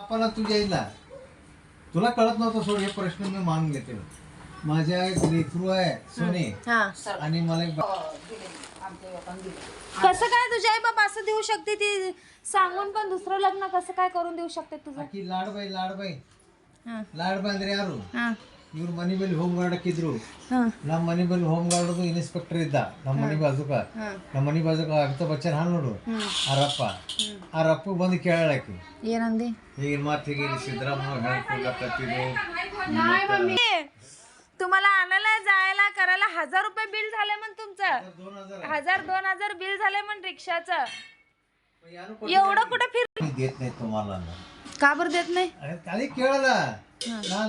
आपण तुझ्या येईल ना तुला कळत नव्हतं सोड हे प्रश्न मी मानून घेते माझ्या एक लेकरू आहे सोने आणि मला एक कसं काय तुझ्या आई बाबा असं देऊ शकते ती सांगून पण दुसरं लग्न कसं काय करून देऊ शकते तुझं की लाडबाई ಅಂದ್ರೆ ಯಾರು ಇವ್ರು ಮನೆ ಮೇಲೆ ಹೋಮ್ ಗಾರ್ಡ್ ಹಾಕಿದ್ರು ನಮ್ಮ ಮನೆ ಮೇಲೆ ಹೋಮ್ ಗಾರ್ಡ್ ಇನ್ಸ್ಪೆಕ್ಟರ್ ಇದ್ದ ನಮ್ಮ ಮನೆ ಬಾಜುಕ ಅಮಿತಾಬ್ ಬಚ್ಚನ್ ಹಾಲ್ ನೋಡು ಆ ರಪ್ಪ ಬಂದು ಕೇಳಾಕಿ ಏನಂದಿ ಈಗಿನ ಮಾತಿಗೆ ಸಿದ್ದರಾಮಯ್ಯ ಹೇಳ್ಕೊಳಕತ್ತಿದ್ರು तुम्हाला आणायला जायला करायला 1000 रुपये बिल झाले म्हण तुमचं 1000-2000 बिल झाले म्हण रिक्षाचं एवढं कुठे फिर देत नाही तुम्हाला का बरं देत नाही अरे त्याला केळला ना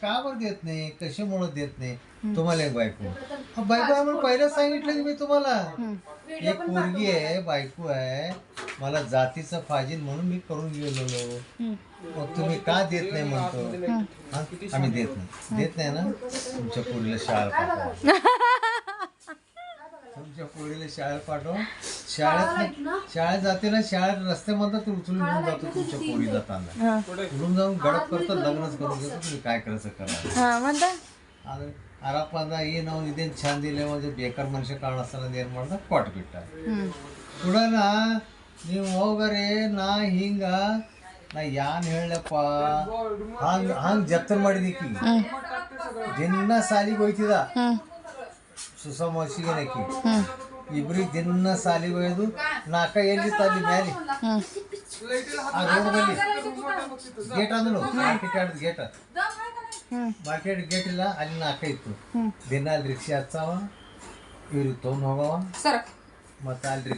का बरं देत नाही कशामुळे देत नाही तुम्हाला एक बायको आम्हाला पहिलं सांगितलं की मी तुम्हाला एक पोरगी आहे बायको आहे मला जातीचं फाजील म्हणून मी करून गेलेलो मग तुम्ही का देत नाही म्हणतो आम्ही देत नाही ना तुमच्या पोरीला शाळेत पाठव शाळेत जाते ना शाळेत रस्त्यामध्ये ते उचलून घेऊन जातो तुमच्या पोरी जाताना उडून जाऊन गडप करतो लग्नच करून घेतो तुम्ही काय करायचं करा ಅರಪ್ಪಂದ ಈ ನಾವು ಇದೇನು ಚಂದ ಇಲ್ಲ ಒಂದು ಬೇಕಾರ್ ಮನುಷ್ಯ ಕಾಣಿಸ್ತಾನ ಏನು ಮಾಡ್ದ ಕೊಟ್ಬಿಟ್ಟ ಹುಡನ ನೀವು ಹೋಗರಿ ನಾ ಹಿಂಗ ನಾ ಯಾನ್ ಹೇಳಪ್ಪ ಹಂಗ ಜಪ್ತನ್ ಮಾಡಿದೀಕಿ ದಿನ ಸಾಲಿಗೆ ಹೋಯ್ತಿದ ಸುಸಮಸಿಗೆನಕಿ ಇಬ್ರಿಗೆ ದಿನ ಸಾಲಿಗೆ ಹೋಯ್ದು ನಾಕ ಎಲ್ಲಿತ್ತು ಅಲ್ಲಿ ಮ್ಯಾಲೆ ಆ ರೋಡ್ ಬಲ್ಲಿ ಗೇಟ್ ಅಂದ್ರು ಮಾರ್ಕೆಟ್ ಗೇಟ್ ಇಲ್ಲ ಅಲ್ಲಿ ನಾಕ ಇತ್ತು ದಿನ ಅಲ್ಲಿ ರಿಕ್ಷಾ ಹಚ್ಚಾವ ಇವ್ರಿಗೆ ತೊಗೊಂಡು ಹೋಗವ ಮತ್ತೆ ಅಲ್ಲಿ